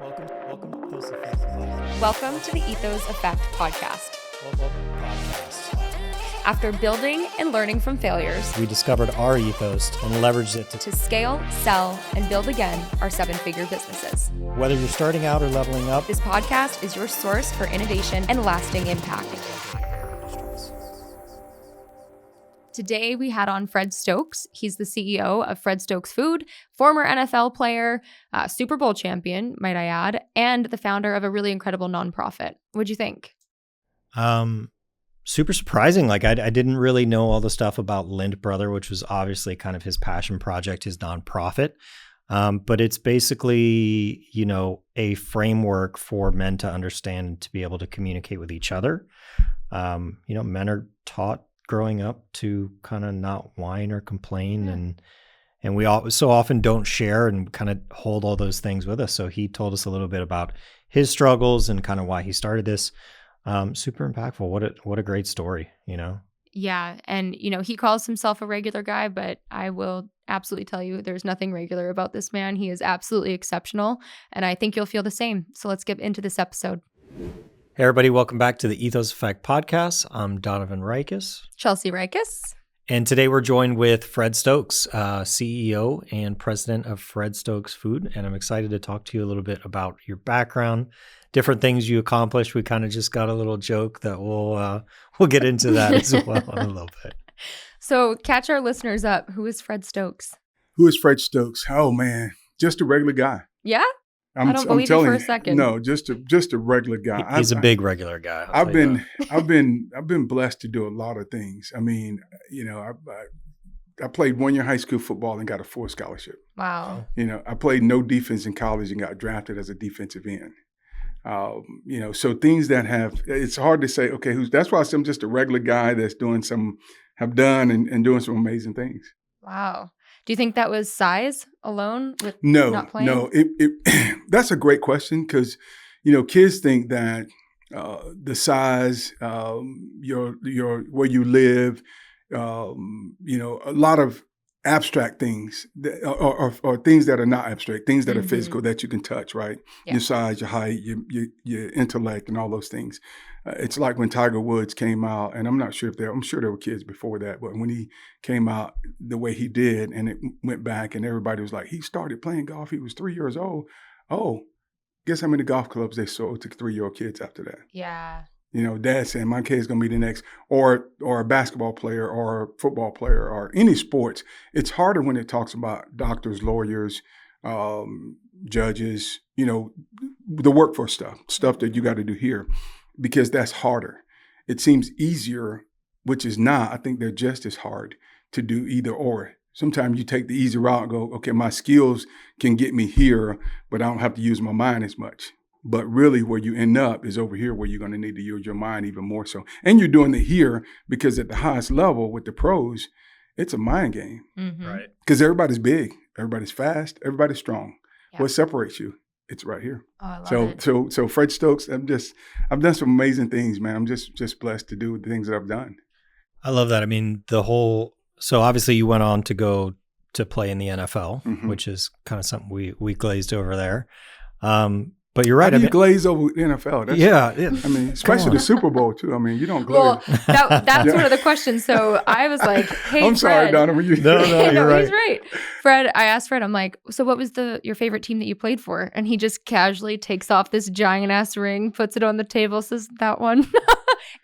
Welcome to Ethos Effect podcast. Welcome to the Ethos Effect podcast. After building and learning from failures, We discovered our ethos and leveraged it to scale, sell, and build again our seven-figure businesses. whether you're starting out or leveling up. This podcast is your source for innovation and lasting impact. Today, we had on Fred Stokes. He's the CEO of Fred Stokes Food, former NFL player, Super Bowl champion, might I add, and the founder of a really incredible nonprofit. What'd you think? Super surprising. Like I didn't really know all the stuff about L.I.N.T Brother, which was obviously kind of his passion project, his nonprofit. But it's basically, a framework for men to understand and to be able to communicate with each other. Men are taught growing up to kind of not whine or complain, and we all so often don't share and kind of hold all those things with us. So he told us a little bit about his struggles and kind of why he started this. Super impactful. What a great story, Yeah. And, he calls himself a regular guy, but I will absolutely tell you there's nothing regular about this man. He is absolutely exceptional. And I think you'll feel the same. So let's get into this episode. Hey, everybody. Welcome back to the Ethos Effect podcast. I'm Donovan Ryckis. Chelsea Ryckis. And today we're joined with Fred Stokes, CEO and president of Fred Stokes Food. And I'm excited to talk to you a little bit about your background, different things you accomplished. We kind of just got a little joke that we'll get into that as well in a little bit. So catch our listeners up. Who is Fred Stokes? Who is Fred Stokes? Oh man, just a regular guy. Yeah? I don't believe you for a second. No, just a regular guy. He's a big regular guy. I've been blessed to do a lot of things. I mean, I played 1 year high school football and got a full scholarship. Wow. I played no defense in college and got drafted as a defensive end. So things that it's hard to say, okay, that's why I say I'm just a regular guy that's doing have done and doing some amazing things. Wow. Do you think that was size alone with No, not playing? No. That's a great question because, kids think that the size, your where you live, a lot of abstract things or things that are not abstract, things that are physical that you can touch, right? Yeah. Your size, your height, your intellect, and all those things. It's like when Tiger Woods came out, and I'm sure there were kids before that, but when he came out the way he did, and it went back, and everybody was like, he started playing golf. He was 3 years old. Oh, guess how many golf clubs they sold to 3-year-old kids after that? Yeah. Dad saying my kid's gonna be the next, or a basketball player, or a football player, or any sports. It's harder when it talks about doctors, lawyers, judges. The workforce stuff that you got to do here, because that's harder. It seems easier, which is not. I think they're just as hard to do either or. Sometimes you take the easy route and go, okay, my skills can get me here, but I don't have to use my mind as much. But really where you end up is over here where you're going to need to use your mind even more so. And you're doing it here because at the highest level with the pros, it's a mind game. Mm-hmm. Right. Because everybody's big, everybody's fast, everybody's strong. Yeah. What separates you? It's right here. Oh, I love it. So Fred Stokes, I've done some amazing things, man. I'm just blessed to do the things that I've done. I love that. I mean, so obviously you went on to go to play in the NFL, which is kind of something we glazed over there. But you're right. How do you glaze over the NFL? Yeah. I mean, especially the Super Bowl too. I mean, you don't glaze. Well, that's one of the questions. So I was like, hey, I'm sorry, Fred. Donovan. No, you're right. He's right. Fred, I asked Fred, I'm like, so what was your favorite team that you played for? And he just casually takes off this giant ass ring, puts it on the table, says that one.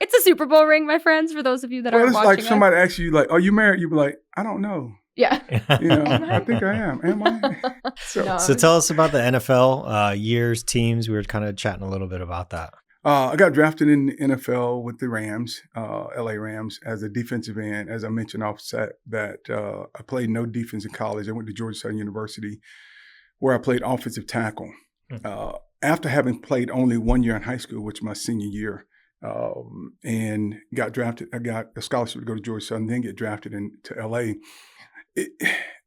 It's a Super Bowl ring, my friends, for those of you that are watching. It's like somebody asks you, like, are you married? You'd be like, I don't know. Yeah. I think I am. Am I? So tell us about the NFL years, teams. We were kind of chatting a little bit about that. I got drafted in the NFL with the Rams, LA Rams, as a defensive end. As I mentioned offset, that I played no defense in college. I went to Georgia Southern University, where I played offensive tackle. After having played only 1 year in high school, which was my senior year, and got drafted. I got a scholarship to go to Georgia Southern, then get drafted into LA.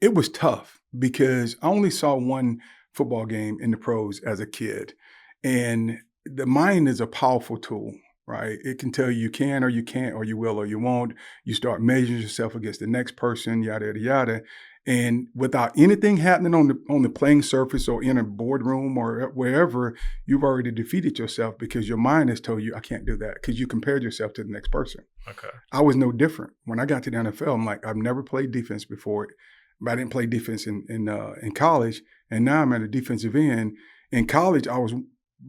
It was tough because I only saw one football game in the pros as a kid. And the mind is a powerful tool, right? It can tell you can or you can't or you will or you won't. You start measuring yourself against the next person, yada, yada, yada. And without anything happening on the playing surface or in a boardroom or wherever, you've already defeated yourself because your mind has told you, I can't do that, because you compared yourself to the next person. Okay. I was no different. When I got to the NFL, I'm like, I've never played defense before. But I didn't play defense in college, and now I'm at a defensive end. In college, I was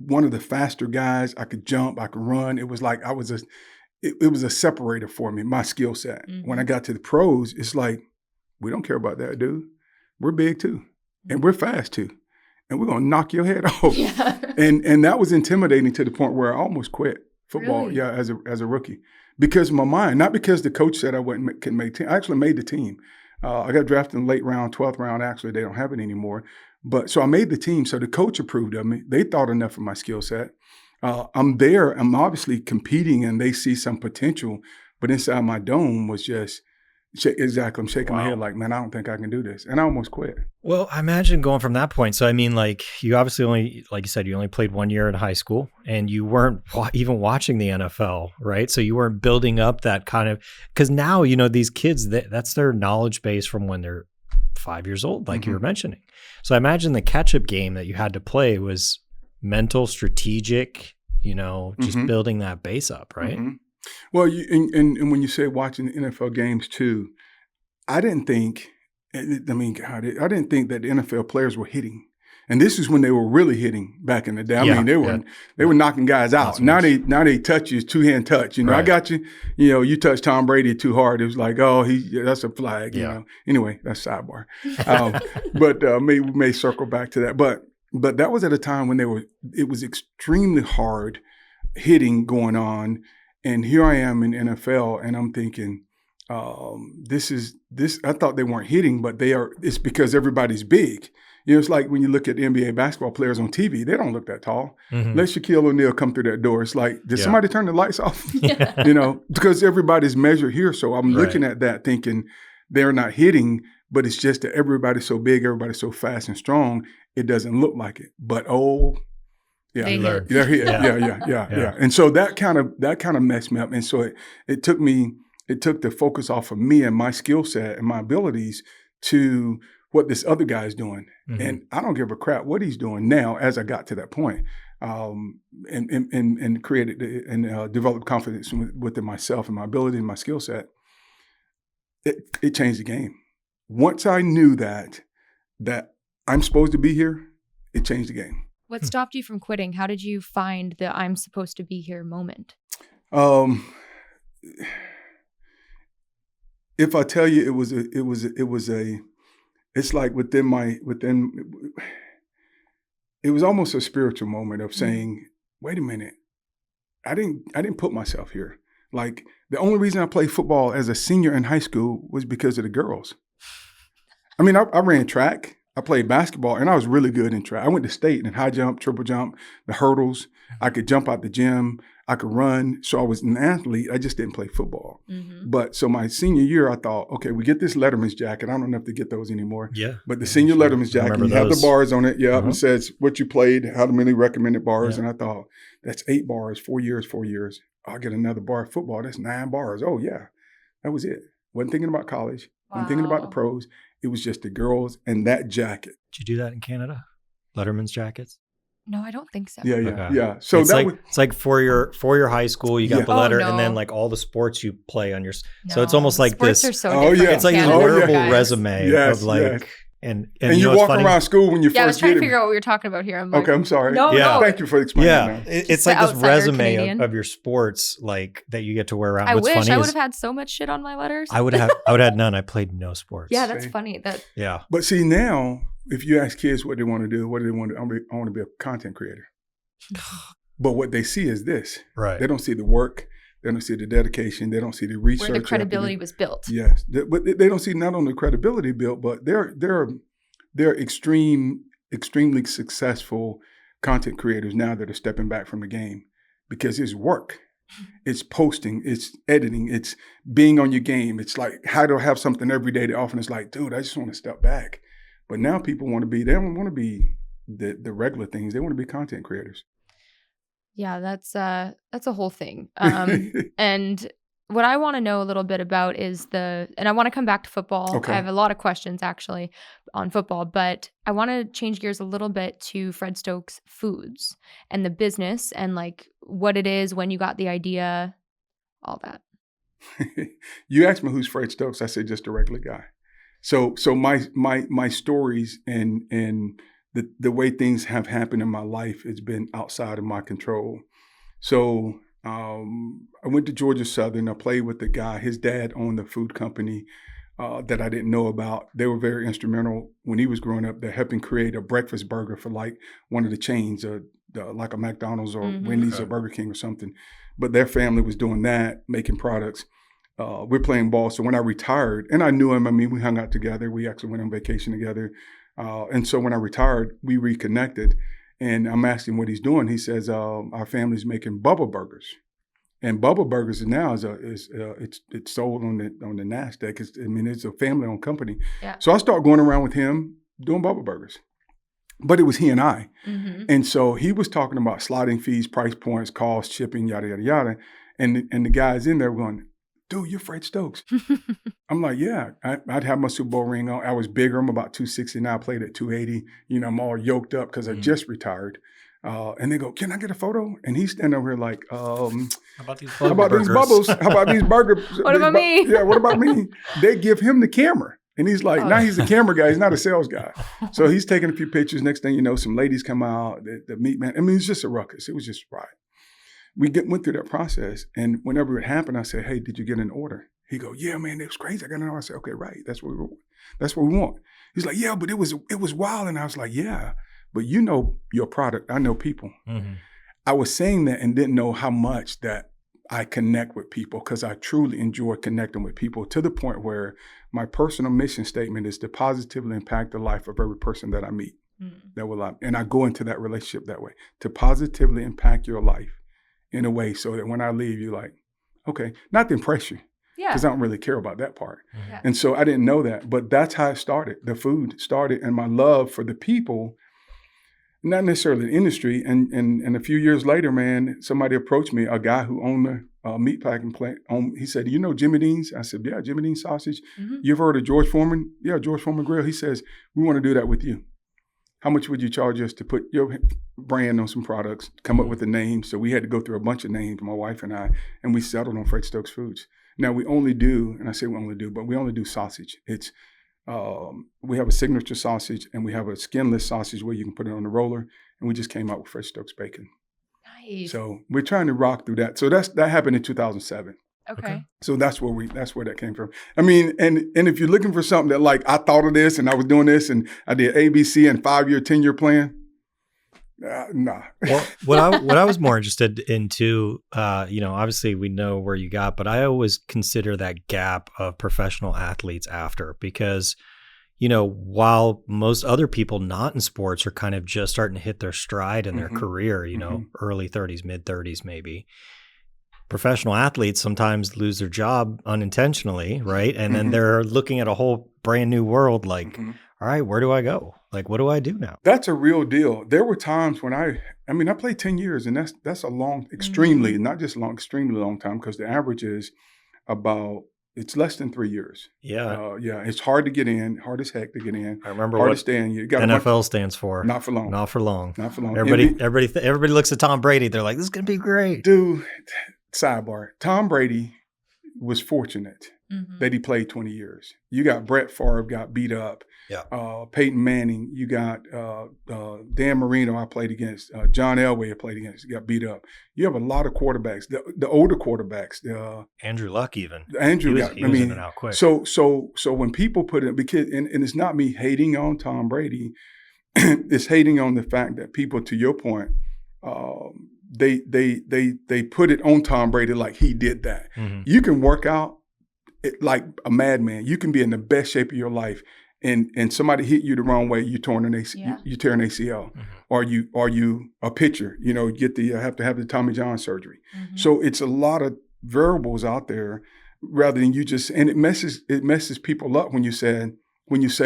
one of the faster guys. I could jump, I could run. It was like it was a separator for me, my skill set. Mm-hmm. When I got to the pros, it's like, we don't care about that, dude. We're big too, and we're fast too, and we're gonna knock your head off. Yeah. And that was intimidating to the point where I almost quit football. Really? Yeah, as a rookie, because of my mind, not because the coach said I couldn't make team. I actually made the team. I got drafted in the late round, 12th round. Actually, they don't have it anymore. But so I made the team. So the coach approved of me. They thought enough of my skill set. I'm there. I'm obviously competing, and they see some potential. But inside my dome was just exactly. I'm shaking my head like, man, I don't think I can do this, and I almost quit. Well, I imagine going from that point. So, I mean, like, you obviously only, like you said, you only played 1 year in high school, and you weren't even watching the NFL, right? So you weren't building up that kind of, because now, you know, these kids, that's their knowledge base from when they're 5 years old, like you were mentioning. So I imagine the catch-up game that you had to play was mental, strategic, you know, just building that base up, right? Well, and when you say watching the NFL games too, I didn't think that the NFL players were hitting. And this is when they were really hitting back in the day. I mean, they were knocking guys out. Now they touch you, 2-hand touch. You know, I got you. You know, you touch Tom Brady too hard. It was like, oh, that's a flag. You know. Anyway, that's sidebar. But we may circle back to that. But that was at a time when it was extremely hard hitting going on. And here I am in NFL, and I'm thinking, this. I thought they weren't hitting, but they are. It's because everybody's big. You know, it's like when you look at NBA basketball players on TV, they don't look that tall. Let Shaquille O'Neal come through that door. It's like, did somebody turn the lights off? You know, because everybody's measured here. So I'm looking at that thinking they're not hitting, but it's just that everybody's so big, everybody's so fast and strong, it doesn't look like it. But they're here. Yeah. And so that kind of messed me up. And so it took the focus off of me and my skill set and my abilities to what this other guy's doing. And I don't give a crap what he's doing now as I got to that point, and created and developed confidence within myself and my ability and my skill set. It changed the game. Once I knew that I'm supposed to be here, it changed the game. What stopped you from quitting? How did you find the I'm supposed to be here moment? If I tell you it's like it was almost a spiritual moment of saying, wait a minute, I didn't put myself here. Like, the only reason I played football as a senior in high school was because of the girls. I mean, I ran track, I played basketball, and I was really good in track. I went to state in high jump, triple jump, the hurdles. I could jump out the gym. I could run. So I was an athlete. I just didn't play football. But so my senior year, I thought, okay, we get this Letterman's jacket. I don't know if they get those anymore. Yeah. But the senior Letterman's jacket, you have the bars on it. Yeah. It says what you played, how many recommended bars. And I thought, that's 8 bars, 4 years. I'll get another bar of football. That's 9 bars. Oh, yeah. That was it. Wasn't thinking about college. Wasn't thinking about the pros. It was just the girls and that jacket. Did you do that in Canada? Letterman's jackets? No, I don't think so. Yeah. So it's like for your high school, you got the letter, and then like all the sports you play on your. So it's almost like sports this. Are so different. It's like a wearable resume of like. And you walk around school when you first I was trying get to figure out what we were talking about here. I'm like, okay, I'm sorry. No. Thank you for explaining that. It's like this resume of your sports, like that you get to wear around. I What's wish funny I would have had so much shit on my letters. I would have had none. I played no sports. Yeah, that's funny. But see, now if you ask kids what they want to do, what do they want to do? I want to be a content creator. But what they see is this. Right. They don't see the work. They don't see the dedication. They don't see the research. Where the credibility was built. Yes. But they don't see not only credibility built, but they're extremely successful content creators now that are stepping back from the game because it's work. It's posting, it's editing, it's being on your game. It's like, how do I have something every day that often it's like, dude, I just want to step back. But now people they don't want to be the regular things. They want to be content creators. Yeah, that's a whole thing. And what I want to know a little bit about is and I want to come back to football. Okay. I have a lot of questions actually on football, but I want to change gears a little bit to Fred Stokes Foods and the business and like what it is, when you got the idea, all that. You asked me who's Fred Stokes. I said just a regular guy. So my stories and the way things have happened in my life has been outside of my control. So I went to Georgia Southern. I played with the guy. His dad owned the food company that I didn't know about. They were very instrumental when he was growing up. They're helping create a breakfast burger for like one of the chains, like a McDonald's or Wendy's or Burger King or something. But their family was doing that, making products. We're playing ball. So when I retired, and I knew him, I mean, we hung out together. We actually went on vacation together. And so when I retired, we reconnected. And I'm asking what he's doing. He says, our family's making Bubba Burgers. And Bubba Burgers now it's sold on the NASDAQ. It's a family-owned company. Yeah. So I start going around with him doing Bubba Burgers. But it was he and I. Mm-hmm. And so he was talking about sliding fees, price points, cost, shipping, yada, yada, yada. And the guys in there were going, dude, you're Fred Stokes. I'm like, yeah. I'd have my Super Bowl ring on. I was bigger. I'm about 260 now. I played at 280. I'm all yoked up because I just retired. And they go, can I get a photo? And he's standing over here like, how about these bubbles? How about these burgers? What about me? Yeah, what about me? They give him the camera. And he's like, now he's a camera guy. He's not a sales guy. So he's taking a few pictures. Next thing you know, some ladies come out, the meat man. It's just a ruckus. It was just right. We went through that process. And whenever it happened, I said, hey, did you get an order? He go, yeah, man, it was crazy. I got an order. I said, okay, right. That's what we want. He's like, yeah, but it was wild. And I was like, yeah, but you know your product. I know people. Mm-hmm. I was saying that and didn't know how much that I connect with people because I truly enjoy connecting with people to the point where my personal mission statement is to positively impact the life of every person that I meet. And I go into that relationship that way, to positively impact your life in a way so that when I leave, you're like, okay, not to impress you, because I don't really care about that part. Yeah. And so I didn't know that, but that's how it started. The food started and my love for the people, not necessarily the industry. And a few years later, man, somebody approached me, a guy who owned the meat packing plant. He said, you know Jimmy Dean's? I said, yeah, Jimmy Dean's sausage. Mm-hmm. You've heard of George Foreman? Yeah, George Foreman Grill. He says, we want to do that with you. How much would you charge us to put your brand on some products, come up with a name? So we had to go through a bunch of names, my wife and I, and we settled on Fred Stokes Foods. Now we only do, and I say we only do sausage. It's we have a signature sausage and we have a skinless sausage where you can put it on the roller, and we just came out with Fred Stokes bacon. Nice. So we're trying to rock through that. So that happened in 2007. Okay. So that's where that came from. I mean, and if you're looking for something that like I thought of this and I was doing this and I did ABC and 5-year, 10-year plan. Nah. Well, what I was more interested in too, obviously we know where you got, but I always consider that gap of professional athletes after, because, while most other people not in sports are kind of just starting to hit their stride in their career, early 30s, mid 30s, maybe. Professional athletes sometimes lose their job unintentionally, right? And then they're looking at a whole brand new world like, all right, where do I go? Like, what do I do now? That's a real deal. There were times when I played 10 years and that's a long, extremely, not just long, extremely long time, because the average is it's less than 3 years. Yeah. It's hard to get in, hard as heck to get in. I remember hard what to stay in. You got NFL stands for. Not for long. Not for long. Not for long. Everybody looks at Tom Brady. They're like, this is going to be great. Dude, sidebar. Tom Brady was fortunate that he played 20 years. You got Brett Favre got beat up. Yeah. Peyton Manning. You got Dan Marino I played against. John Elway I played against. Got beat up. You have a lot of quarterbacks. The older quarterbacks. Andrew Luck even. Andrew he was in and out quick. So when people put it, because and it's not me hating on Tom Brady, it's hating on the fact that people, to your point, they put it on Tom Brady like he did that. You can work out like a madman. You can be in the best shape of your life, and somebody hit you the wrong way, you tear an ACL, or you a pitcher, have to have the Tommy John surgery. So it's a lot of variables out there, rather than you just, and it messes people up when you say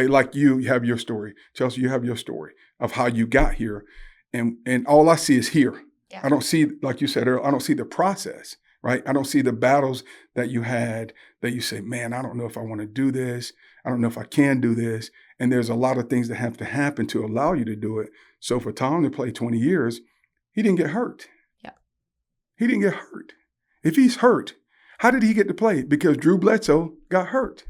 like you have your story, Chelsea, you have your story of how you got here, and all I see is here. Yeah. I don't see, like you said earlier, I don't see the process. right? I don't see the battles that you had that you say, man, I don't know if I want to do this. I don't know if I can do this. And there's a lot of things that have to happen to allow you to do it. So for Tom to play 20 years, he didn't get hurt. Yeah. He didn't get hurt. If he's hurt, how did he get to play? Because Drew Bledsoe got hurt.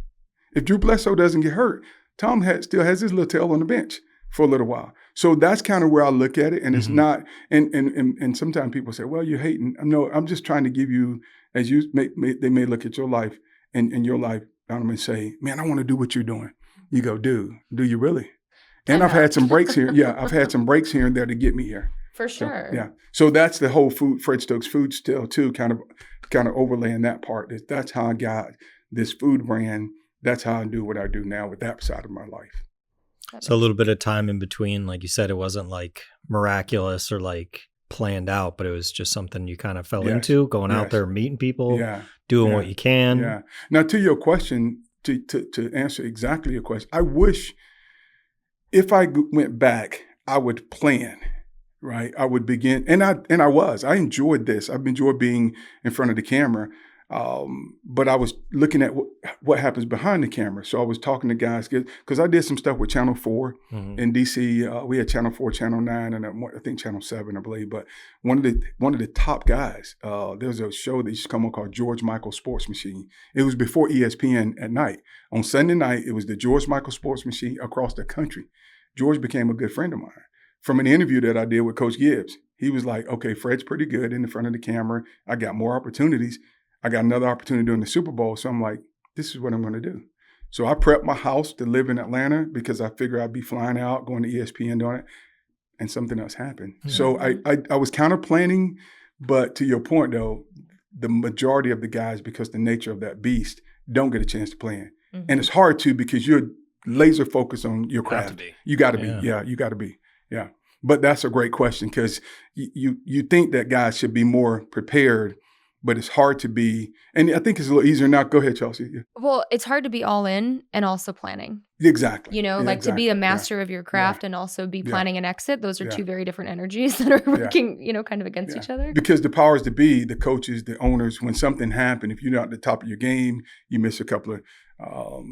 If Drew Bledsoe doesn't get hurt, Tom still has his little tail on the bench for a little while. So that's kind of where I look at it. And it's not, and sometimes people say, well, you're hating. No, I'm just trying to give you, as you they may look at your life and your life, Donovan, and say, man, I want to do what you're doing. You go, do you really? And I've had some breaks here. Yeah, I've had some breaks here and there to get me here. For sure. So, yeah. So that's the whole Fred Stokes food still too, kind of overlaying that part. That's how I got this food brand. That's how I do what I do now with that side of my life. So a little bit of time in between, like you said, it wasn't like miraculous or like planned out, but it was just something you kind of fell into, going out there, meeting people, doing what you can. Yeah. Now to your question, to answer exactly your question, I wish if I went back, I would plan, right? I would begin, and I enjoyed this. I've enjoyed being in front of the camera. But I was looking at what happens behind the camera. So I was talking to guys because I did some stuff with Channel 4 in DC. We had Channel 4, Channel 9, and I think Channel 7, I believe. But one of the top guys, there was a show that used to come on called George Michael Sports Machine. It was before ESPN at night. On Sunday night, it was the George Michael Sports Machine across the country. George became a good friend of mine. From an interview that I did with Coach Gibbs, he was like, okay, Fred's pretty good in the front of the camera. I got more opportunities. I got another opportunity during the Super Bowl. So I'm like, this is what I'm going to do. So I prepped my house to live in Atlanta because I figured I'd be flying out, going to ESPN doing it. And something else happened. Mm-hmm. So I was kind of planning, but to your point though, the majority of the guys, because the nature of that beast, don't get a chance to plan. Mm-hmm. And it's hard to because you're laser focused on your craft. You got to be. Yeah, you got to be. Yeah. But that's a great question because you think that guys should be more prepared. But it's hard to be, and I think it's a little easier now. Go ahead, Chelsea. Yeah. Well, it's hard to be all in and also planning. Exactly. You know, to be a master of your craft and also be planning an exit. Those are two very different energies that are working, kind of against each other. Because the powers to be, the coaches, the owners, when something happened, if you're not at the top of your game, you miss a couple of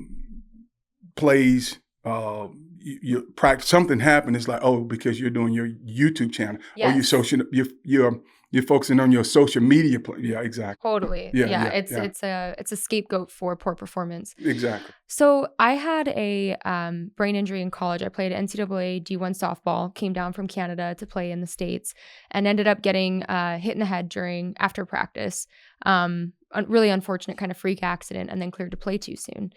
plays, you practice, something happened. It's like, oh, because you're doing your YouTube channel or you're focusing on your social media. Yeah, exactly. Totally. It's a scapegoat for poor performance. Exactly. So I had a brain injury in college. I played NCAA D1 softball, came down from Canada to play in the States, and ended up getting hit in the head after practice. A really unfortunate kind of freak accident, and then cleared to play too soon.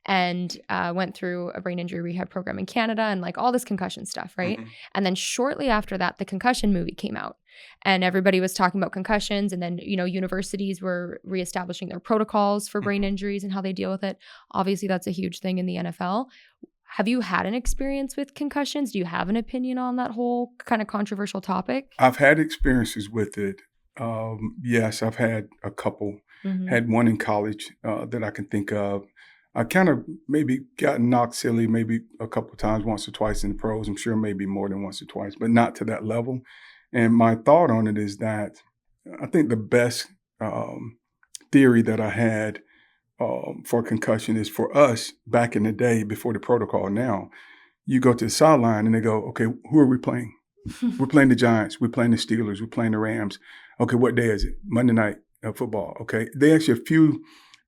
And went through a brain injury rehab program in Canada and like all this concussion stuff, right? Mm-hmm. And then shortly after that, the concussion movie came out. And everybody was talking about concussions, and then, universities were reestablishing their protocols for brain injuries and how they deal with it. Obviously, that's a huge thing in the NFL. Have you had an experience with concussions? Do you have an opinion on that whole kind of controversial topic? I've had experiences with it. Yes, I've had a couple. Mm-hmm. Had one in college that I can think of. I kind of maybe gotten knocked silly maybe a couple of times, once or twice in the pros. I'm sure maybe more than once or twice, but not to that level. And my thought on it is that I think the best theory that I had for concussion is for us back in the day before the protocol now, you go to the sideline and they go, okay, who are we playing? We're playing the Giants. We're playing the Steelers. We're playing the Rams. Okay, what day is it? Monday night football. Okay. They ask you a few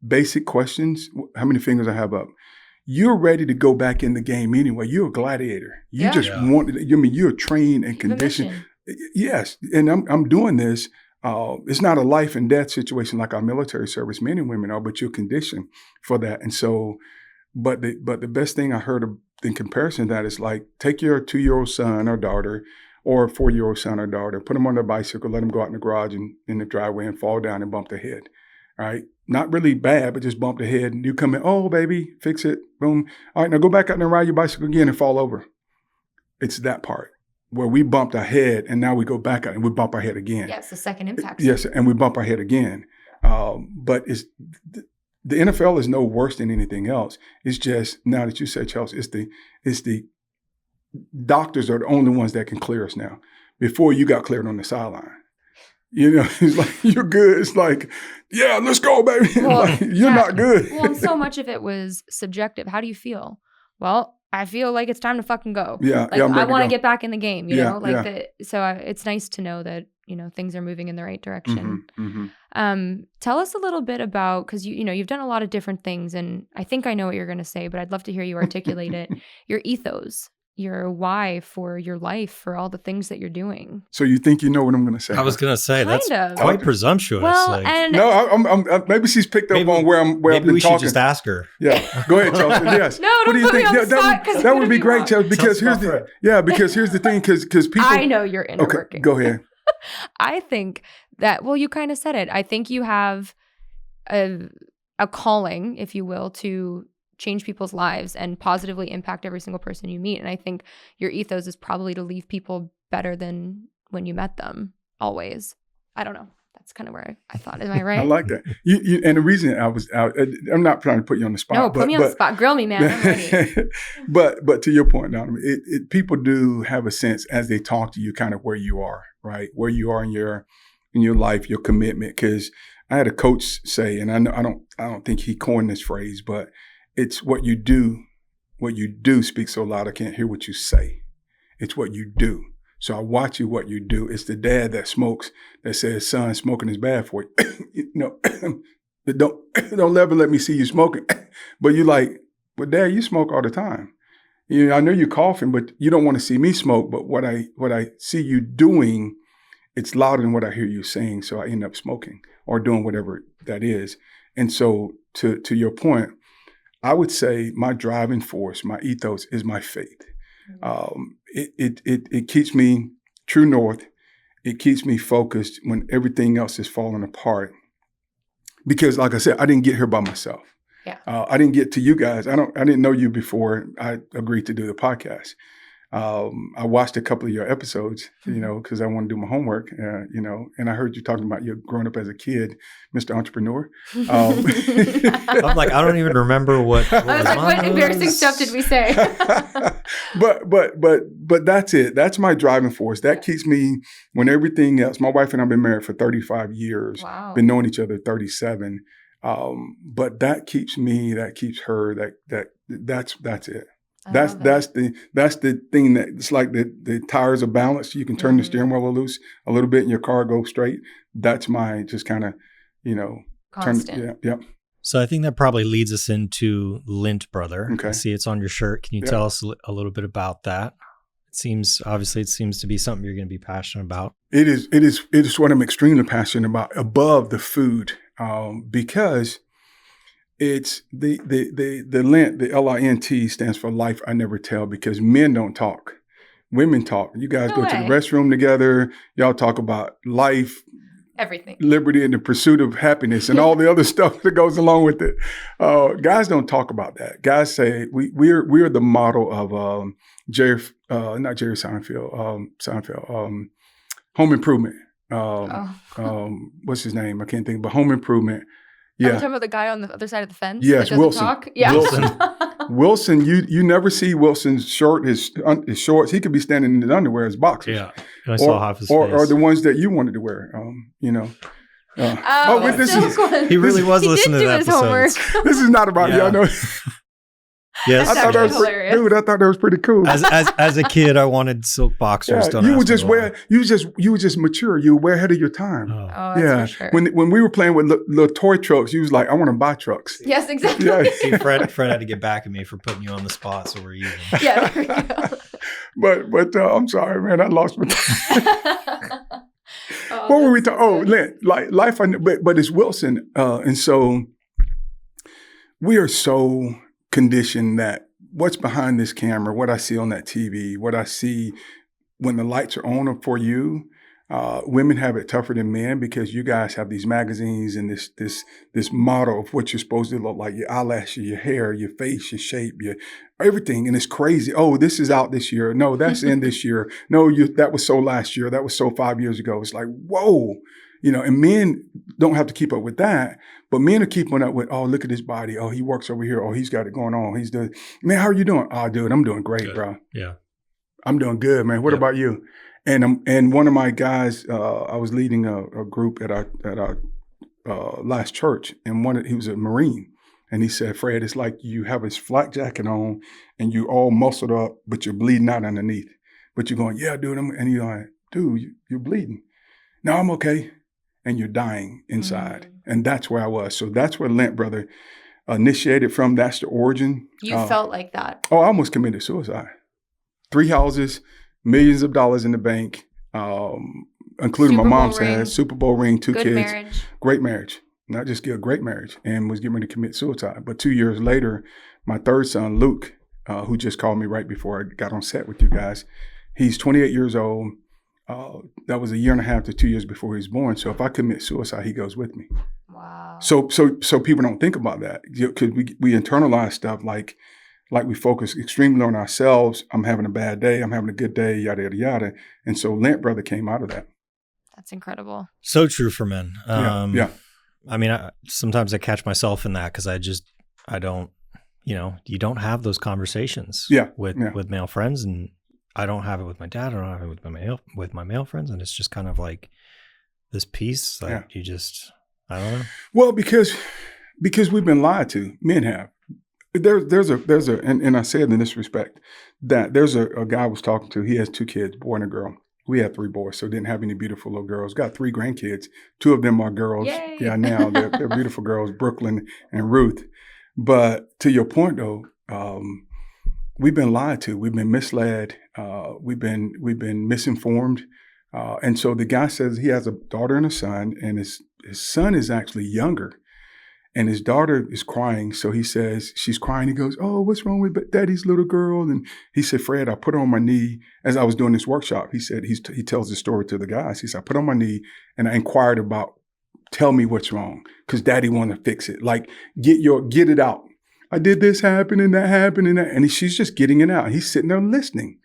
basic questions. How many fingers I have up? You're ready to go back in the game anyway. You're a gladiator. You want it. You're trained and conditioned. Yes. And I'm doing this. It's not a life and death situation like our military service men and women are, but you're conditioned for that. And so, but the best thing I heard in comparison to that is like, take your 2-year-old son or daughter or a 4-year-old son or daughter, put them on their bicycle, let them go out in the garage and in the driveway and fall down and bump their head. All right. Not really bad, but just bump their head. And you come in, oh, baby, fix it. Boom. All right. Now go back out and ride your bicycle again and fall over. It's that part where we bumped our head and now we go back out and we bump our head again. Yes. The second impact. Yes. And we bump our head again. But the NFL is no worse than anything else. It's just, now that you said, Chelsea, it's the doctors are the only ones that can clear us now. Before, you got cleared on the sideline. He's like, you're good. It's like, yeah, let's go, baby. Well, like, you're not good. Well, and so much of it was subjective. How do you feel? Well, I feel like it's time to fucking go. Yeah. Like, I want to get back in the game, you Yeah, know? Like, yeah. it's nice to know that, things are moving in the right direction. Mm-hmm. Tell us a little bit about, because you've done a lot of different things, and I think I know what you're going to say, but I'd love to hear you articulate it. Your ethos, your why for your life, for all the things that you're doing. So you think you know what I'm going to say? I was going to say, that's Kind of. quite presumptuous. Well, and No, I'm maybe she's picked up on where I've maybe been we talking. should just ask her. Yeah, go ahead, Chelsea. Yes. No, don't put me on the spot, 'cause that I'm would be gonna be great, wrong. Chelsea. Because here's the thing. Because people. I know you're inner Okay, working. go ahead. I think that, well, you kind of said it. I think you have a calling, if you will, to change people's lives and positively impact every single person you meet. And I think your ethos is probably to leave people better than when you met them, always. I don't know. That's kind of where I thought. Am I right? I like that. You and the reason I'm not trying to put you on the spot. No, put me on the spot. Grill me, man. I'm ready. but to your point, Donovan, people do have a sense as they talk to you, kind of where you are, right? Where you are in your life, your commitment. Because I had a coach say, and I don't think he coined this phrase, but it's what you do. What you do speaks so loud I can't hear what you say. It's what you do. So I watch you what you do. It's the dad that smokes that says, son, smoking is bad for you. Don't ever let me see you smoking. But you like, but Dad, you smoke all the time. I know you're coughing, but you don't want to see me smoke. But what I see you doing, it's louder than what I hear you saying. So I end up smoking or doing whatever that is. And so to your point, I would say my driving force, my ethos is my faith. It keeps me true north. It keeps me focused when everything else is falling apart. Because like I said, I didn't get here by myself. Yeah. I didn't get to you guys. I didn't know you before I agreed to do the podcast. I watched a couple of your episodes, because I want to do my homework, and I heard you talking about you growing up as a kid, Mr. Entrepreneur. I'm like, I don't even remember what I was like, what embarrassing stuff did we say? but that's it. That's my driving force. That keeps me when everything else. My wife and I've been married for 35 years. Wow. Been knowing each other 37. But that keeps me. That keeps her. That's it. That's the thing that it's like the tires are balanced. You can turn the steering wheel loose a little bit and your car goes straight. That's my just kind of, constant. Yeah. So I think that probably leads us into L.I.N.T, brother. Okay. I see it's on your shirt. Can you tell us a little bit about that? It seems to be something you're going to be passionate about. It is what I'm extremely passionate about above the food, because it's the L.I.N.T, the L.I.N.T stands for life I never tell, because men don't talk. Women talk. You guys go to the restroom together. Y'all talk about life, everything, liberty, and the pursuit of happiness, and all the other stuff that goes along with it. Guys don't talk about that. Guys say we're the model of not Jerry Seinfeld, Home Improvement. What's his name? I can't think. But Home Improvement. Yeah. Are you talking about the guy on the other side of the fence? Yes, that doesn't Wilson. Talk? Yeah. Wilson, you never see Wilson's short, his shorts. He could be standing in his underwear as boxers. Yeah, I saw half his face. Or the ones that you wanted to wear. He really was listening to that episode. This is not about you. I know. Yes, I thought that was dude. I thought that was pretty cool. As a kid, I wanted silk boxers. Yeah, you would just wear. You would just mature. You would wear ahead of your time. Oh, that's for sure. When we were playing with little toy trucks, you was like, I want to buy trucks. Yes, exactly. Yeah. See, Fred had to get back at me for putting you on the spot, so we're even. Yeah, there we go. But I'm sorry, man. I lost my. What were we talking? Oh, L.I.N.T, like life. But it's Wilson, and so we are so conditioned that what's behind this camera, what I see on that TV, what I see when the lights are on for you, women have it tougher than men because you guys have these magazines and this model of what you're supposed to look like, your eyelashes, your hair, your face, your shape, your everything. And it's crazy. Oh, this is out this year. No, that's in this year. No, that was so last year. That was so 5 years ago. It's like, whoa. And men don't have to keep up with that, but men are keeping up with, oh, look at his body. Oh, he works over here. Oh, he's got it going on. He's doing, man, how are you doing? Oh, dude, I'm doing great, bro. Yeah. I'm doing good, man. What about you? And one of my guys, I was leading a group at our last church, and he was a Marine, and he said, "Fred, it's like you have this flak jacket on, and you all muscled up, but you're bleeding out underneath. But you're going, yeah, dude," and you're like, "Dude, you're bleeding." "No, I'm okay," and you're dying inside, and that's where I was. So that's where L.I.N.T, brother, initiated from. That's the origin. You felt like that. Oh, I almost committed suicide. 3 houses, millions of dollars in the bank, including my mom's house, Super Bowl ring, 2 kids. Marriage. Great marriage. Not just a great marriage, and was getting ready to commit suicide. But 2 years later, my third son, Luke, who just called me right before I got on set with you guys, he's 28 years old. That was a year and a half to 2 years before he was born. So if I commit suicide, he goes with me. Wow. So people don't think about that, because we internalize stuff like we focus extremely on ourselves. I'm having a bad day. I'm having a good day, yada, yada, yada. And so L.I.N.T, brother, came out of that. That's incredible. So true for men. Yeah. I mean, sometimes I catch myself in that because I don't, you don't have those conversations with male friends, and I don't have it with my dad. I don't have it with my male friends. And it's just kind of like this piece that you just, I don't know. Well, because we've been lied to, men have. There's a, and I say it in this respect, that there's a guy I was talking to. He has 2 kids, boy and a girl. We have 3 boys, so didn't have any beautiful little girls. Got 3 grandkids. 2 of them are girls. Yay. Yeah, now they're beautiful girls, Brooklyn and Ruth. But to your point, though, we've been lied to. We've been misled. We've been misinformed. And so the guy says he has a daughter and a son, and his son is actually younger. And his daughter is crying. So he says, she's crying. He goes, "Oh, what's wrong with daddy's little girl?" And he said, "Fred, I put her on my knee as I was doing this workshop." He said, he tells the story to the guys. He said, "I put her on my knee and I inquired about, tell me what's wrong, because daddy want to fix it. Like, get it out. I did this happen and that happened and that." And she's just getting it out. He's sitting there listening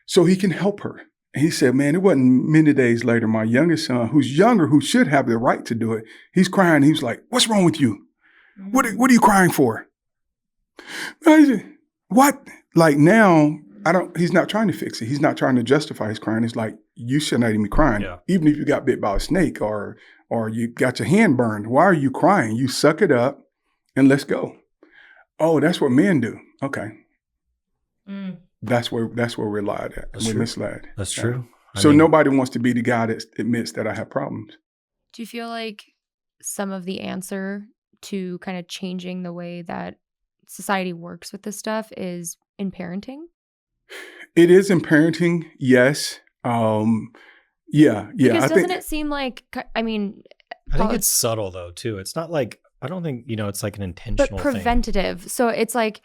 so he can help her. And he said, "Man, it wasn't many days later, my youngest son, who's younger, who should have the right to do it, he's crying. He was like, 'What's wrong with you? What are you crying for?' I said, 'What?' Like, now, he's not trying to fix it. He's not trying to justify his crying. It's like, you shouldn't have me crying. Yeah. Even if you got bit by a snake or you got your hand burned, why are you crying? You suck it up and let's go." Oh, that's what men do. Okay. That's where we're lied at. We're misled. That's true. So nobody wants to be the guy that admits that I have problems. Do you feel like some of the answer to kind of changing the way that society works with this stuff is in parenting? It is in parenting, yes. Yeah. Because doesn't it seem like, I think it's subtle though too. It's not like, I don't think, it's like an intentional but preventative thing. So it's like,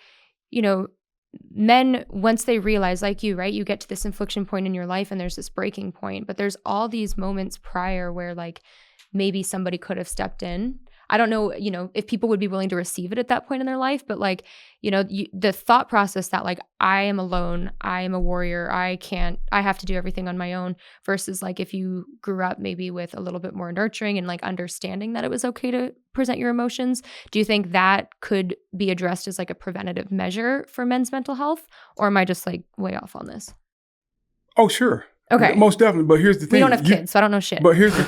men, once they realize, like you, right, you get to this inflection point in your life and there's this breaking point, but there's all these moments prior where like maybe somebody could have stepped in. I don't know, if people would be willing to receive it at that point in their life, but like, the thought process that like, I am alone, I am a warrior, I have to do everything on my own, versus like if you grew up maybe with a little bit more nurturing and like understanding that it was okay to present your emotions. Do you think that could be addressed as like a preventative measure for men's mental health? Or am I just like way off on this? Oh, sure. Okay. Most definitely. But here's the thing. We don't have kids, so I don't know shit. But here's the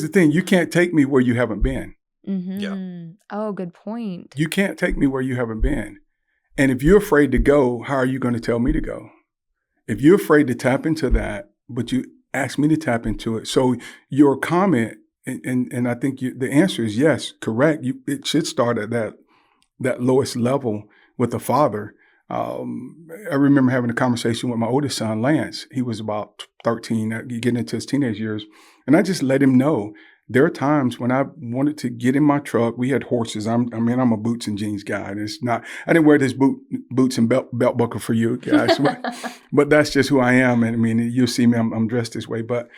thing. You can't take me where you haven't been. Yeah. Oh, good point. You can't take me where you haven't been. And if you're afraid to go, how are you going to tell me to go? If you're afraid to tap into that, but you ask me to tap into it. So your comment, and I think the answer is yes, correct. It should start at that lowest level with the father. I remember having a conversation with my oldest son, Lance. He was about 13, getting into his teenage years. And I just let him know there are times when I wanted to get in my truck. We had horses. I'm a boots and jeans guy. And I didn't wear this boots and belt buckle for you guys, but that's just who I am. And I mean, you'll see me, I'm dressed this way, but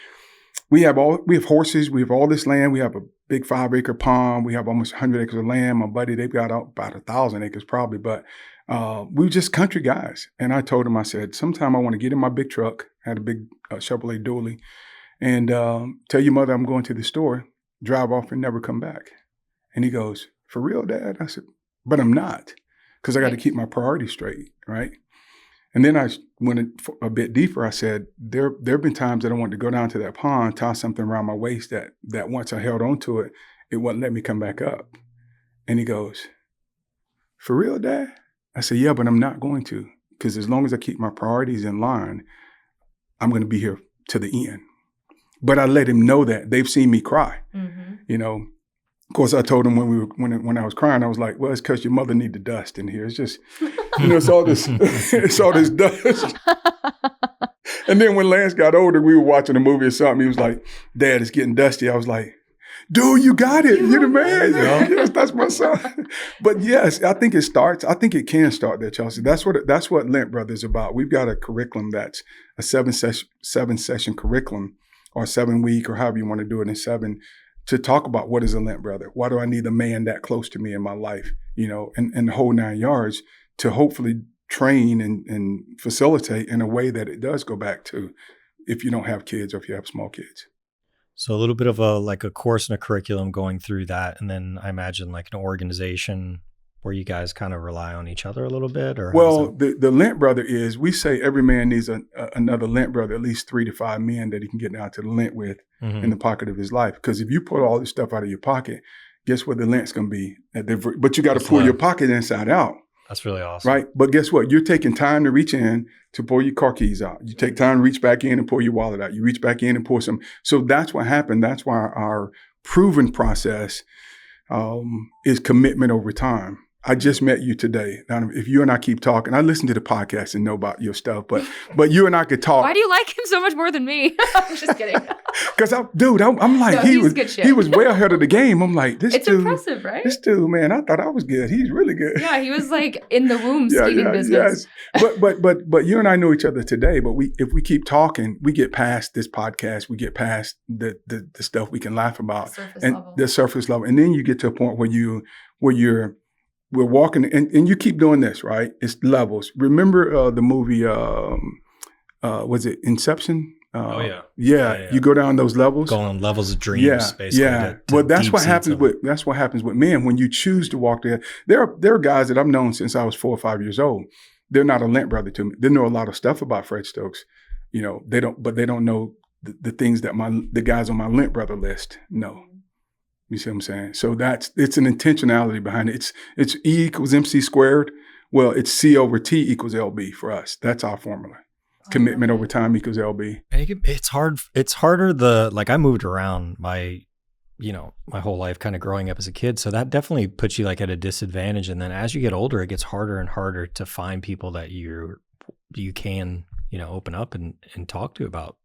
we have horses. We have all this land. We have a big 5-acre pond. We have almost 100 acres of land. My buddy, they've got about 1,000 acres probably, but we were just country guys. And I told him, I said, sometime I want to get in my big truck, I had a big Chevrolet dually, and tell your mother I'm going to the store, drive off and never come back. And he goes, "For real, Dad?" I said, "But I'm not, because I got to keep my priorities straight, right?" And then I went a bit deeper. I said, there have been times that I wanted to go down to that pond, tie something around my waist that once I held onto it, it wouldn't let me come back up. And he goes, for real, Dad? I said, yeah, but I'm not going to, because as long as I keep my priorities in line, I'm going to be here to the end. But I let him know that. They've seen me cry, you know. Of course, I told him when I was crying, I was like, well, it's because your mother need the dust in here. It's just, you know, it's all this dust. And then when Lance got older, we were watching a movie or something. He was like, Dad, it's getting dusty. I was like, dude, you got it. You're the man. Yes, that's my son. But yes, I think it can start there, Chelsea. That's what L.I.N.T Brother is about. We've got a curriculum that's a seven session curriculum, or 7 week, or however you want to do it in 7, to talk about what is a L.I.N.T brother. Why do I need a man that close to me in my life, you know, and the whole 9 yards, to hopefully train and facilitate in a way that it does go back to if you don't have kids or if you have small kids. So a little bit of a course and a curriculum going through that. And then I imagine like an organization where you guys kind of rely on each other a little bit, or? Well, the L.I.N.T brother is, we say every man needs another L.I.N.T brother, at least 3 to 5 men that he can get down to the L.I.N.T with in the pocket of his life. Because if you pull all this stuff out of your pocket, guess what the L.I.N.T's going to be? But you got to pull your pocket inside out. That's really awesome. Right? But guess what? You're taking time to reach in to pull your car keys out. You take time to reach back in and pull your wallet out. You reach back in and pull some. So that's what happened. That's why our proven process is commitment over time. I just met you today. Now, if you and I keep talking, I listen to the podcast and know about your stuff, but you and I could talk. Why do you like him so much more than me? I'm just kidding. Because I'm like, no, he was way ahead of the game. I'm like, it's dude. It's impressive, right? This dude, man, I thought I was good. He's really good. Yeah, he was like in the womb speaking business. Yes. But you and I know each other today. But if we keep talking, we get past this podcast. We get past the stuff we can laugh about, the surface level, and then you get to a point where we're walking, and you keep doing this, right? It's levels. Remember the movie, was it Inception? Yeah. You go down those levels. Go on levels of dreams, basically. Yeah. Well, that's what happens with men when you choose to walk there. There are guys that I've known since I was 4 or 5 years old. They're not a L.I.N.T brother to me. They know a lot of stuff about Fred Stokes. You know, they don't know the things that the guys on my L.I.N.T brother list know. You see what I'm saying? So it's an intentionality behind it. It's E equals MC squared. Well, it's C over T equals LB for us. That's our formula. Commitment over time equals LB. It's hard. It's harder. I moved around my whole life, kind of growing up as a kid. So that definitely puts you like at a disadvantage. And then as you get older, it gets harder and harder to find people that you can, open up and talk to about,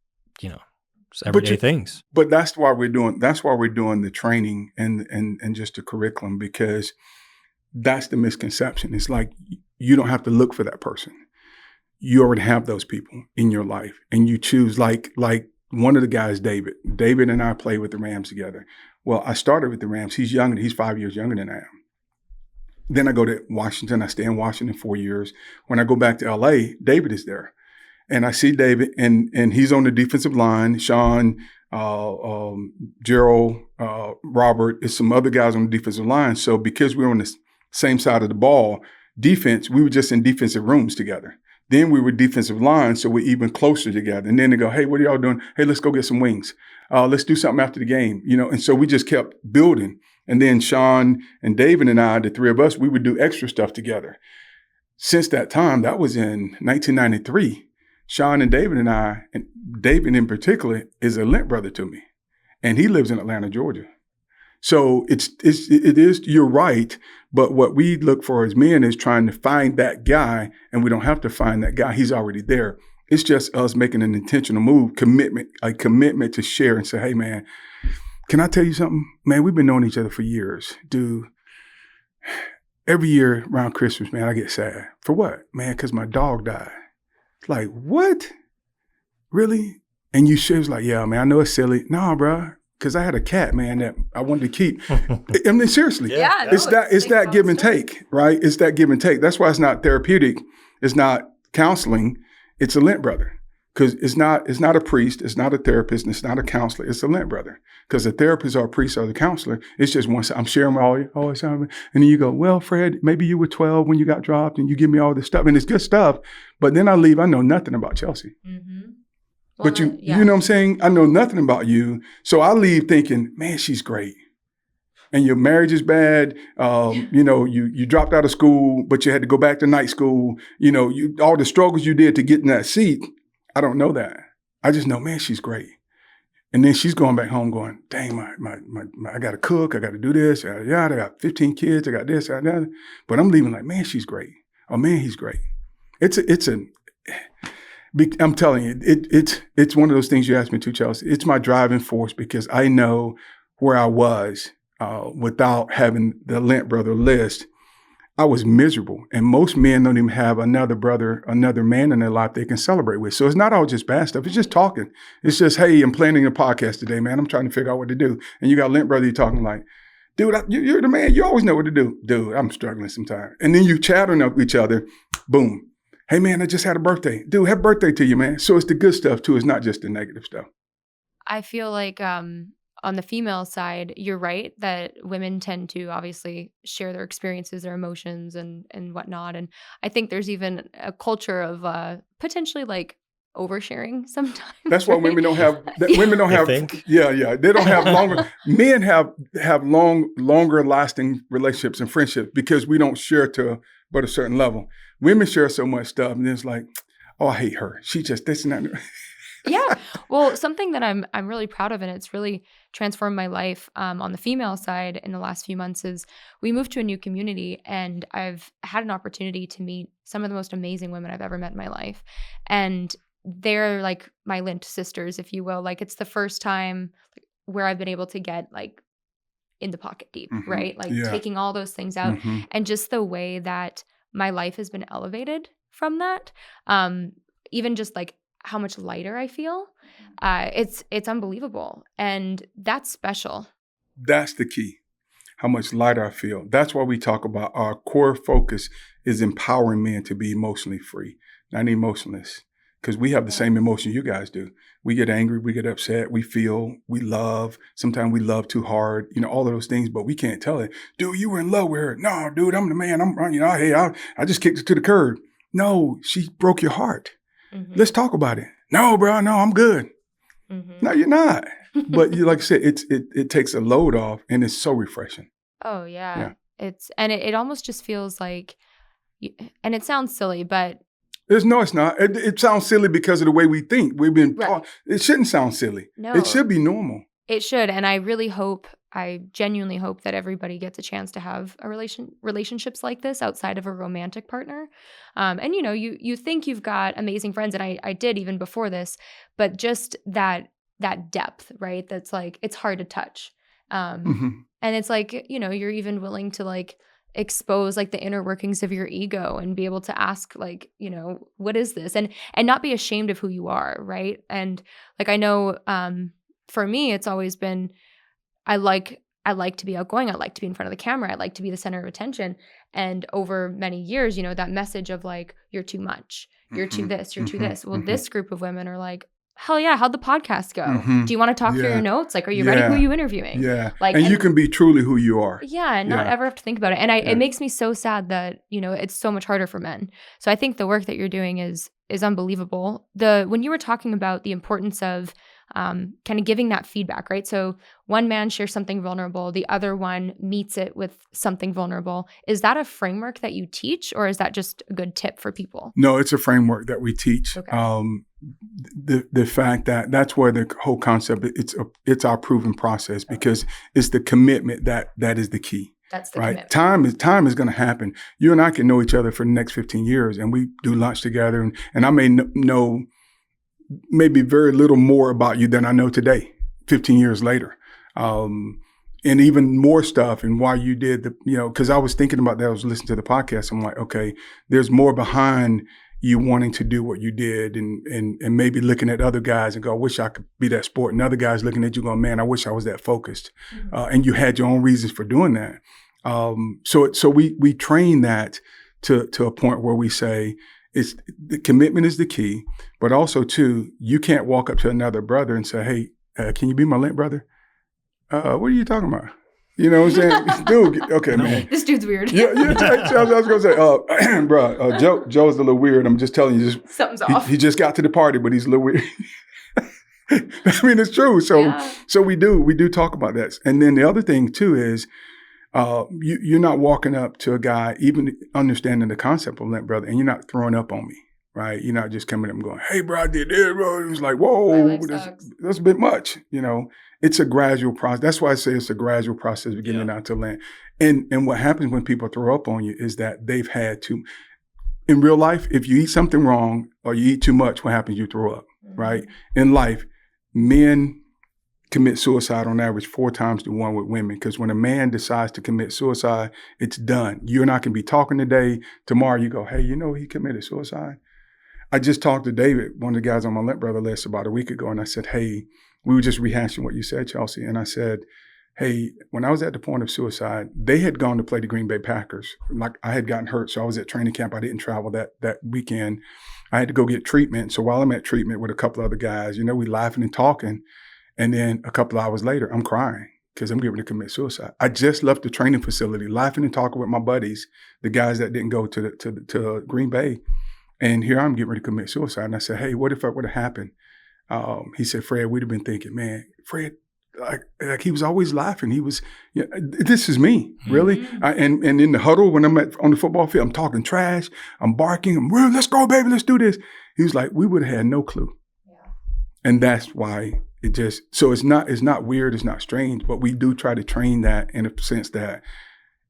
everyday things. But that's why we're doing the training and just the curriculum, because that's the misconception. It's like you don't have to look for that person. You already have those people in your life, and you choose like one of the guys, David. David and I play with the Rams together. Well, I started with the Rams. He's younger. He's 5 years younger than I am. Then I go to Washington. I stay in Washington 4 years. When I go back to LA, David is there. And I see David, and he's on the defensive line. Sean, Gerald, Robert, there's some other guys on the defensive line. So because we were on the same side of the ball, defense, we were just in defensive rooms together. Then we were defensive line, so we're even closer together. And then they go, hey, what are y'all doing? Hey, let's go get some wings. Let's do something after the game, And so we just kept building. And then Sean and David and I, the three of us, we would do extra stuff together. Since that time, that was in 1993. Sean and David and I, and David in particular, is a L.I.N.T brother to me, and he lives in Atlanta, Georgia. So it is. You're right, but what we look for as men is trying to find that guy, and we don't have to find that guy. He's already there. It's just us making an intentional move, a commitment to share and say, hey, man, can I tell you something? Man, we've been knowing each other for years, dude. Every year around Christmas, man, I get sad. For what? Man, because my dog died. Like, what? Really? And you was like, yeah, man, I know it's silly. No, bro, because I had a cat, man, that I wanted to keep. I mean, seriously. Yeah, it's that give and take, right? It's that give and take. That's why it's not therapeutic. It's not counseling. It's a L.I.N.T brother. Because it's not a priest, it's not a therapist, and it's not a counselor. It's a L.I.N.T brother. Because a therapist or a priest or the counselor, it's just one side. I'm sharing with all you. Oh, it's and then you go, well, Fred, maybe you were 12 when you got dropped, and you give me all this stuff, and it's good stuff. But then I leave. I know nothing about Chelsea. Mm-hmm. Well, but you know what I'm saying? I know nothing about you, so I leave thinking, man, she's great. And your marriage is bad. You dropped out of school, but you had to go back to night school. All the struggles you did to get in that seat. I don't know that. I just know, man, she's great. And then she's going back home going, dang, I got to cook. I got to do this. I got 15 kids. I got this, I got that. But I'm leaving like, man, she's great. Oh, man, he's great. I'm telling you, it's one of those things you asked me to, Chelsea. It's my driving force because I know where I was without having the L.I.N.T brother list. I was miserable. And most men don't even have another man in their life they can celebrate with. So it's not all just bad stuff. It's just talking. It's just, hey, I'm planning a podcast today, man. I'm trying to figure out what to do. And you got L.I.N.T brother, you're talking like, dude, you're the man. You always know what to do. Dude, I'm struggling sometimes. And then you chattering up each other. Boom. Hey, man, I just had a birthday. Dude, happy birthday to you, man. So it's the good stuff, too. It's not just the negative stuff. I feel like on the female side, you're right that women tend to obviously share their experiences, their emotions and whatnot. And I think there's even a culture of potentially like oversharing sometimes. That's why women don't have, women don't have, yeah. They don't have longer, men have longer lasting relationships and friendships because we don't share to but a certain level. Women share so much stuff and it's like, oh, I hate her. She just, this and that. Yeah. Well, something that I'm really proud of, and it's really transformed my life on the female side in the last few months, is we moved to a new community and I've had an opportunity to meet some of the most amazing women I've ever met in my life. And they're like my L.I.N.T sisters, if you will. Like it's the first time where I've been able to get like in the pocket deep, right? Like taking all those things out and just the way that my life has been elevated from that. Even just like how much lighter I feel. It's unbelievable. And that's special. That's the key. How much lighter I feel. That's why we talk about our core focus is empowering men to be emotionally free, not emotionless. Because we have the same emotion you guys do. We get angry, we get upset, we feel, we love. Sometimes we love too hard, all of those things, but we can't tell it. Dude, you were in love with her. No, dude, I'm the man. Hey, I just kicked it to the curb. No, she broke your heart. Let's talk about it. No, bro, no, I'm good. No, you're not. But like I said, it takes a load off and it's so refreshing. Oh, yeah. It almost just feels like, and it sounds silly, but it's not. It sounds silly because of the way we think. We've been taught. It shouldn't sound silly. No. It should be normal. It should. And I genuinely hope that everybody gets a chance to have a relationships like this outside of a romantic partner. And you think you've got amazing friends, and I did even before this, but just that depth, right? That's like, it's hard to touch. And it's like, you're even willing to like expose like the inner workings of your ego and be able to ask like, what is this? And not be ashamed of who you are, right? And like, I know for me, it's always been, I like to be outgoing. I like to be in front of the camera. I like to be the center of attention. And over many years, that message of like, you're too much, you're too this, you're too this. Well, this group of women are like, hell yeah, how'd the podcast go? Do you want to talk through your notes? Like, are you ready? Who are you interviewing? Yeah. Like, and you can be truly who you are. Yeah. And not ever have to think about it. And it makes me so sad that, it's so much harder for men. So I think the work that you're doing is unbelievable. When you were talking about the importance of kind of giving that feedback, right? So one man shares something vulnerable, the other one meets it with something vulnerable. Is that a framework that you teach, or is that just a good tip for people? No, it's a framework that we teach. Okay. The fact that that's where the whole concept, it's our proven process, because it's the commitment that is the key. That's the right. Commitment. Time is going to happen. You and I can know each other for the next 15 years, and we do lunch together, and I may know maybe very little more about you than I know today, 15 years later. And even more stuff and why you did because I was thinking about that. I was listening to the podcast. I'm like, okay, there's more behind you wanting to do what you did, and maybe looking at other guys and go, I wish I could be that sport. And other guys looking at you going, man, I wish I was that focused. And you had your own reasons for doing that. So we train that to a point where we say, it's the commitment is the key, but also too, you can't walk up to another brother and say, hey, can you be my lint brother? What are you talking about? You know what I'm saying? Dude, okay, man. This dude's weird. Yeah, I was going to say, bro, Joe's a little weird. I'm just telling you. Something's off. He just got to the party, but he's a little weird. I mean, it's true. So we do talk about that. And then the other thing too is, you're not walking up to a guy, even understanding the concept of lint brother, and you're not throwing up on me, right? You're not just coming up and going, hey, bro, I did this, bro. It was like, whoa, that's a bit much, you know. It's a gradual process. That's why I say it's a gradual process of getting it out to lint. And what happens when people throw up on you is that they've had to, in real life, if you eat something wrong or you eat too much, what happens? You throw up, right? In life, men commit suicide on average 4 times to 1 with women, because when a man decides to commit suicide, it's done. You're not going to be talking today. Tomorrow you go, hey, you know he committed suicide? I just talked to David, one of the guys on my Lint Brother list, about a week ago, and I said, hey, we were just rehashing what you said, Chelsea, and I said, hey, when I was at the point of suicide, they had gone to play the Green Bay Packers. Like, I had gotten hurt, so I was at training camp. I didn't travel that weekend. I had to go get treatment. So while I'm at treatment with a couple other guys, you know, we laughing and talking. And then a couple of hours later, I'm crying because I'm getting ready to commit suicide. I just left the training facility, laughing and talking with my buddies, the guys that didn't go to Green Bay. And here I'm getting ready to commit suicide. And I said, hey, what if that would have happened? He said, Fred, we'd have been thinking, man, Fred, like he was always laughing. He was, this is me, really. And in the huddle, when I'm on the football field, I'm talking trash, I'm barking, let's go, baby, let's do this. He was like, we would have had no clue. Yeah. And that's why so it's not weird, it's not strange, but we do try to train that in a sense that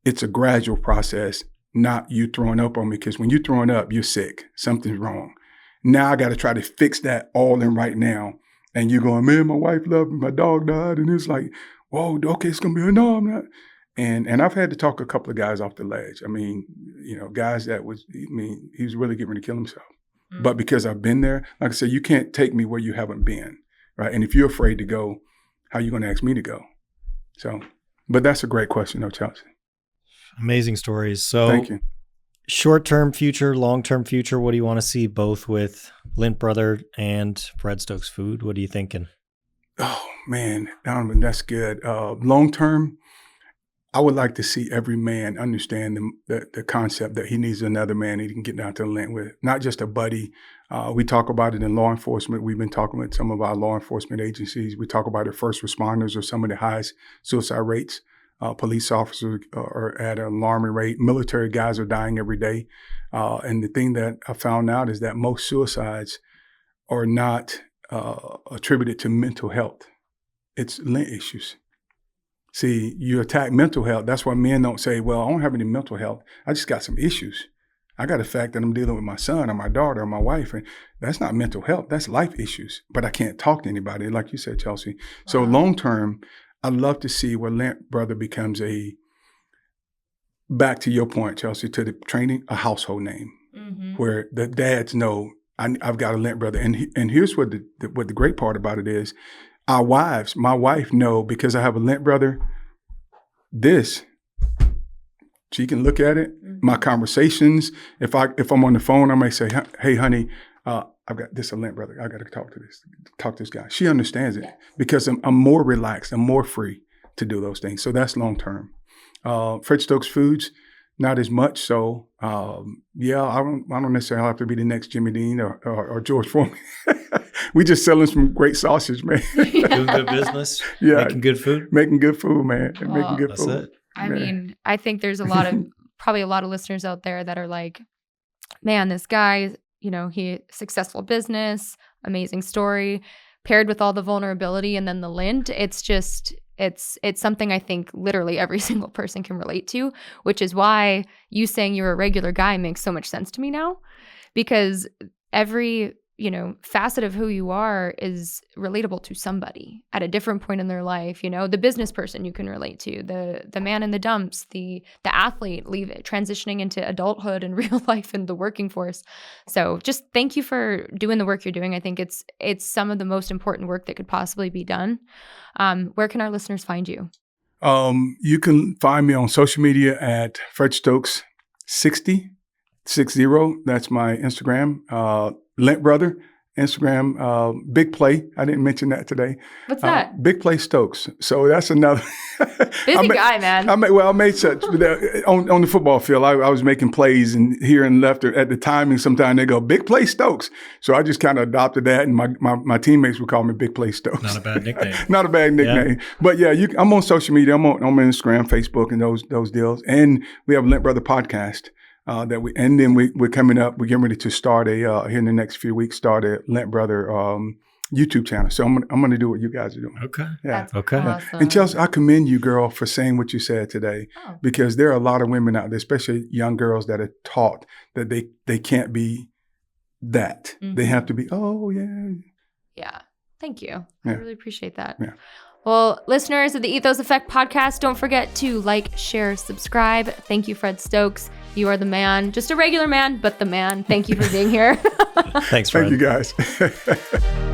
it's a gradual process, not you throwing up on me, because when you're throwing up, you're sick, something's wrong. Now I got to try to fix that all in right now. And you're going, man, my wife loved me, my dog died. And it's like, whoa, okay, it's going to be no, I'm not. And I've had to talk a couple of guys off the ledge. I mean, guys he was really getting ready to kill himself. Mm-hmm. But because I've been there, like I said, you can't take me where you haven't been, right? And if you're afraid to go, how are you going to ask me to go? So, but that's a great question though, Chelsea. Amazing stories. So thank you. Short-term future, long-term future, what do you want to see both with Lint Brother and Fred Stokes Food? What are you thinking? Oh, man, Donovan, that's good. Long-term, I would like to see every man understand the concept that he needs another man he can get down to the lint with, not just a buddy. We talk about it in law enforcement. We've been talking with some of our law enforcement agencies. We talk about it, first responders are some of the highest suicide rates. Police officers are at an alarming rate. Military guys are dying every day. And the thing that I found out is that most suicides are not attributed to mental health. It's lint issues. See, you attack mental health. That's why men don't say, well, I don't have any mental health. I just got some issues. I got a fact that I'm dealing with my son or my daughter or my wife. And that's not mental health. That's life issues. But I can't talk to anybody, like you said, Chelsea. So long term, I'd love to see where Lint Brother becomes back to your point, Chelsea, to the training, a household name, where the dads know I've got a Lint Brother. And here's what the great part about it is, our wives, my wife know, because I have a Lint Brother, she can look at it. My conversations, if I'm on the phone, I may say, hey, honey, I've got this, a Lint Brother. I got to talk to this guy. She understands it because I'm more relaxed. I'm more free to do those things. So that's long term. Fred Stokes Foods, not as much. So I don't necessarily have to be the next Jimmy Dean or George Foreman. We just selling some great sausage, man. Doing good business. Yeah, making good food. Making good food, man. Making good that's food. It. I mean, I think there's probably a lot of listeners out there that are like, man, this guy, he successful business, amazing story, paired with all the vulnerability and then the lint. It's just, it's something I think literally every single person can relate to, which is why you saying you're a regular guy makes so much sense to me now, because every facet of who you are is relatable to somebody at a different point in their life. The business person you can relate to, the man in the dumps, the athlete transitioning into adulthood and real life and the working force. So just thank you for doing the work you're doing. I think it's some of the most important work that could possibly be done. Where can our listeners find you? You can find me on social media at Fred Stokes 60. L-I-N-T60. That's my Instagram. L.I.N.T brother. Instagram, Big Play. I didn't mention that today. What's that? Big Play Stokes. So that's another. Busy guy, man. I made such on the football field. I was making plays and here and left at the timing. Sometimes they go Big Play Stokes. So I just kind of adopted that, and my teammates would call me Big Play Stokes. Not a bad nickname. Not a bad nickname. Yeah. But yeah, I'm on social media. I'm on Instagram, Facebook, and those deals. And we have a L.I.N.T brother podcast. We're coming up. We're getting ready to start here in the next few weeks. Start a L.I.N.T brother YouTube channel. So I'm going to do what you guys are doing. Okay. Yeah. That's okay. Awesome. And Chelsea, I commend you, girl, for saying what you said today, because there are a lot of women out there, especially young girls, that are taught that they can't be that. Mm-hmm. They have to be. Oh yeah. Yeah. Thank you. Yeah. I really appreciate that. Yeah. Well, listeners of the Ethos Effect podcast, don't forget to like, share, subscribe. Thank you, Fred Stokes. You are the man. Just a regular man, but the man. Thank you for being here. Thanks, Fred. Thank you, guys.